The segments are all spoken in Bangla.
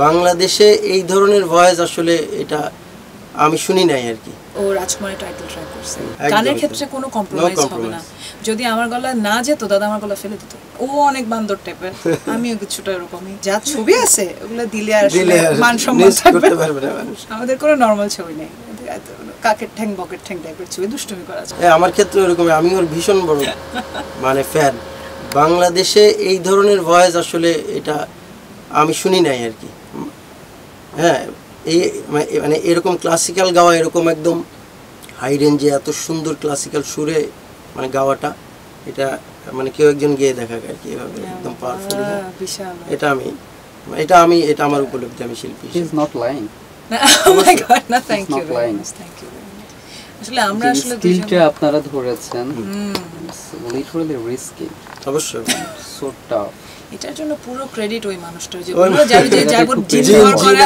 বাংলাদেশে এই ধরনের ভয়েস আসলে এটা আমি শুনি নাই আর কি। ও রাজকুমারের টাইটেল ট্র্যাক করছে, গানের ক্ষেত্রে কোনো কম্প্রোমাইজ হবে না। যদি আমার গলা না যেত দাদা আমার গলা ফেলে দিত। ও অনেক বান্দর টাইপের, আমিও কিছুটা এরকমই। যা ছবি আছে ওগুলো দিলে আর মান সম্মান থাকবে না। আমাদের কোনো নরমাল ছবি নেই, কাকের ঠ্যাং বকের ঠ্যাং টাইপের ছবি দুষ্টুমি করা যায়। আমার ক্ষেত্রে এরকম, আমি ওর ভীষণ বড় মানে ফ্যান। বাংলাদেশে এই ধরনের ভয়েস আসলে এটা আমি শুনি নাই আর কি। হ্যাঁ, এই মানে এরকম ক্লাসিক্যাল গাওয়া, এরকম একদম হাই রেঞ্জে এত সুন্দর ক্লাসিক্যাল সুরে মানে গাওয়াটা, এটা মানে কেউ একজন গেয়ে দেখা আর কি এভাবে একদম পাওয়ারফুল। এটা আমার উপলব্ধি, আমি শিল্পী। He is not lying. Oh my god, no thank you very much, thank you very much. আসলে আমরা আসলে স্কিলটা আপনারা ধরেছেন, লিটারালি রিস্কি, অবশ্যই সো টাফ। এটার জন্য পুরো ক্রেডিট ওই মানুষটার, যে যারা জিনিস করে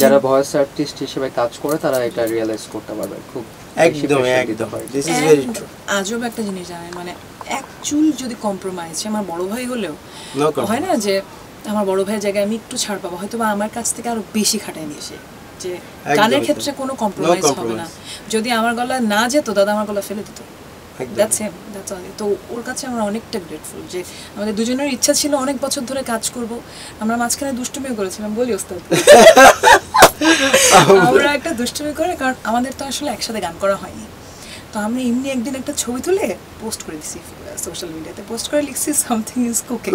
যারা ভয়েস আর্টিস্ট হিসেবে কাজ করে তারা এটা রিয়ালাইজ করতে পারবে খুব একদম। This is very true. আজব একটা জিনিস জানেন, মানে এক চুল যদি কম্প্রোমাইজ, আমার বড় ভাই হলেও হয় না যে আমার বড় ভাইয়ের জায়গায় আমি একটু ছাড় পাবো, হয়তো বা আমার কাছ থেকে আরো বেশি খাটায় নিয়ে এসে, যে গানের ক্ষেত্রে কোনো কম্প্রোমাইজ হবে না। যদি আমার গলা না যেত দাদা আমার গলা ফেলে দিত। তো ওর কাছে আমরা অনেকটা গ্রেটফুল যে আমাদের দুজনের ইচ্ছা ছিল অনেক বছর ধরে কাজ করব। আমরা মাঝখানে দুষ্টুমিও করেছিলাম, বলি ওস্তাদ আমরা একটা দুষ্টুমি করে, কারণ আমাদের তো আসলে একসাথে গান করা হয়নি। তো আমরা এমনি একদিন একটা ছবি তুলে পোস্ট করে দিছি সোশ্যাল মিডিয়াতে, পোস্ট করে লিখছি সামথিং ইজ কুকিং,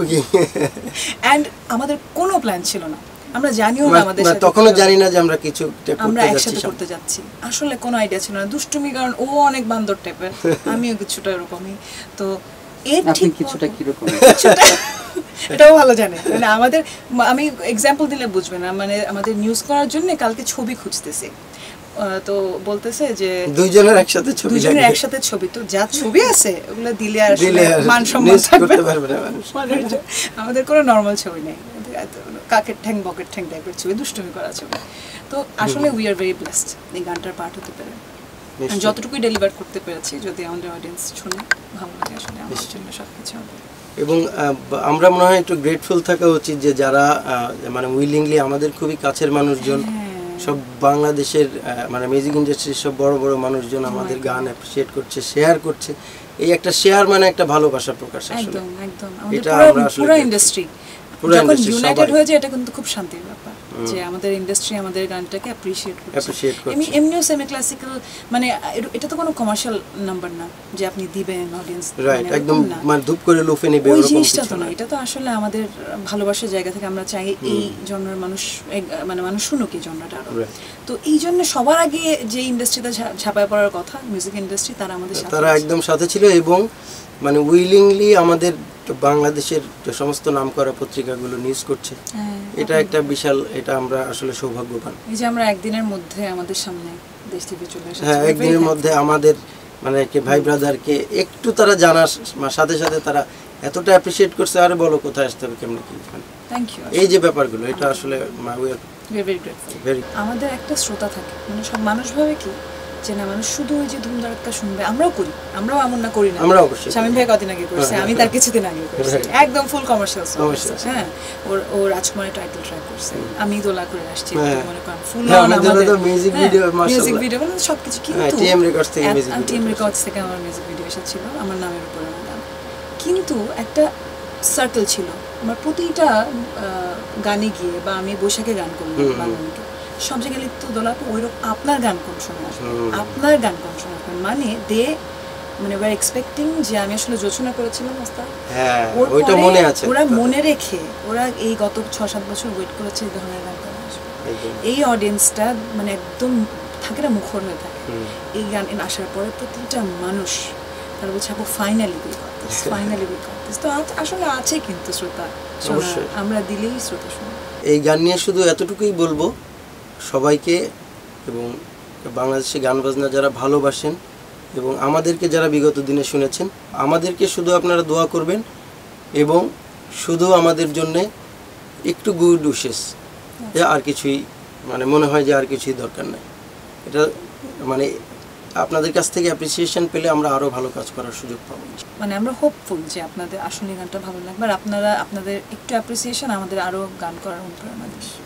অ্যান্ড আমাদের কোনো প্ল্যান ছিল না, আমরা জানিও না, আমাদের সাথে তখনও জানি না যে আমরা কিছু আমরা একসাথে করতে যাচ্ছি, আসলে কোনো আইডিয়া ছিল না। দুষ্টুমি, কারণ ও অনেক বান্দর টাইপের, আমিও কিছুটা এরকমই। তো এর ঠিক কিছুটা কিরকম এটাও ভালো জানে, মানে আমাদের, আমি এক্সাম্পল দিলে বুঝবে না, মানে আমাদের নিউজ করার জন্য কালকে ছবি খুঁজতেছি, তো বলতেছে যে দুইজনের একসাথে ছবি, তো যা ছবি আছে ওগুলো দিলে আর মান সম্মান থাকবে না। আমাদের কোনো নরমাল ছবি নেই, কাকের ঠ্যাং বকের ঠ্যাং টাইপের ছবি, দুষ্টুমি করা ছবি। তো আসলে উই আর ভেরি ব্লেসড এই গানটার পার্ট হতে পেরে, যতটুকুই ডেলিভার করতে পেরেছি। যদি আমাদের অডিয়েন্স শুনে ভালো লাগে, আসলে আমার জন্য সবকিছু হবে। এবং আমরা মনে হয় একটু গ্রেটফুল থাকা উচিত যে যারা মানে উইলিংলি আমাদের খুবই কাছের মানুষজন, সব বাংলাদেশের মানে মিউজিক ইন্ডাস্ট্রির সব বড় বড় মানুষজন আমাদের গান অ্যাপ্রিশিয়েট করছে, শেয়ার করছে। এই একটা শেয়ার মানে একটা ভালোবাসা প্রকাশ। একদম একদম, আমাদের পুরো ইন্ডাস্ট্রি যখন ইউনাইটেড হয়ে যায়, এটা কিন্তু খুব শান্তির ব্যাপার যে আমাদের ইন্ডাস্ট্রি আমাদের গানটাকে অ্যাপ্রিশিয়েট করছে। এমনিও সেমি ক্লাসিক্যাল, মানে এটা তো কোনো কমার্শিয়াল নাম্বার না যে আপনি দিবেন অডিয়েন্স, রাইট, একদম মানে ধূপ করে লুফে নেবে ওই জিনিসটা তো না। এটা তো আসলে আমাদের ভালোবাসার জায়গা থেকে আমরা চাই এই জনরার মানুষ, মানে মানুষ শুনুক এই জনরাটা আরো। তো এই জন্য সবার আগে যে ইন্ডাস্ট্রিতে ঝাঁপায় পড়ার কথা, মিউজিক ইন্ডাস্ট্রি, তারা আমাদের সাথে, তারা একদম সাথে ছিল। এবং মানে উইলিংলি আমাদের বাংলাদেশের যে সমস্ত নামকরা পত্রিকাগুলো নিউজ করছে, এটা একটা বিশাল, এটা আমরা আসলে সৌভাগ্যবান। এই যে আমরা একদিনের মধ্যে আমাদের সামনে দেশ টিভি চলে এসেছে, হ্যাঁ, একদিনের মধ্যে আমাদের মানে কি ভাই ব্রাদারকে একটু তারা জানার সাথে সাথে তারা এতটা অ্যাপ্রিশিয়েট করছে। আরে বলো কোথায় আসতে হবে, কেমন কি, থ্যাংক ইউ। এই যে ব্যাপারগুলো, এটা আসলে ভেরি গ্রেটফুল। আমাদের একটা শ্রোতা থাকে, মানে সব মানুষ ভাবে কি যে না, মানুষ শুধু ওই যে ধুমধাড়াক্কা শুনবে, আমরাও করি, আমরাও এমন না করি না। শামীম ভাই কদিন আগে করছে, আমি তার কিছুদিন আগে করছি, একদম ফুল কমার্শিয়াল সং। হ্যাঁ, ও রাজকুমারের টাইটেল ট্র্যাক করছে, আমি দোলা করে আসছি, মনে করেন ফুল অন আমাদের মিউজিক ভিডিও মানে সবকিছু। কিন্তু টিএম রেকর্ডস থেকে আমার মিউজিক ভিডিও এসেছিল আমার নামের উপরে গান, কিন্তু একটা সার্কেল ছিল আমার প্রতিটা গানে গিয়ে, বা আমি বৈশাখে গান করলাম বাংলাকে, সব জায়গায় লিখতো দোলাপু ওইরকম আপনার গান কোন সময় আসবে, আপনার গান কোন সময় আসবে, মানে মানে ওয়ার এক্সপেক্টিং যে আমি আসলে যোচনা করেছিলাম ওস্তাদ, ওইটা মনে আছে, ওরা মনে রেখে ওরা এই গত 6-7 বছর ওয়েট করেছে এই ধরনের গান করা আসবে। এই অডিয়েন্সটা মানে একদম থাকে না, মুখর হয়ে থাকে এই গান আসার পরে। প্রতিটা মানুষ তারা বলছে আপু finally we got this, finally we got this. তো আসলে আছে কিন্তু শ্রোতা, আমরা দিলেই শ্রোতা শুনে। এই গান নিয়ে শুধু এতটুকুই বলবো সবাইকে, এবং বাংলাদেশে গান বাজনা যারা ভালোবাসেন এবং আমাদেরকে যারা বিগত দিনে শুনেছেন, আমাদেরকে শুধু আপনারা দোয়া করবেন এবং শুধু আমাদের জন্যে একটু গুড উইশেস, আর কিছুই মানে মনে হয় যে আর কিছুই দরকার নাই। এটা মানে আপনাদের কাছ থেকে অ্যাপ্রিসিয়েশন পেলে আমরা আরও ভালো কাজ করার সুযোগ পাবো। মানে আমরা হোপফুল যে আপনাদের আসলে গানটা ভালো লাগবে, আর আপনাদের একটু অ্যাপ্রিসিয়েশন আমাদের আরও গান করার অনুপ্রেরণা দিচ্ছে।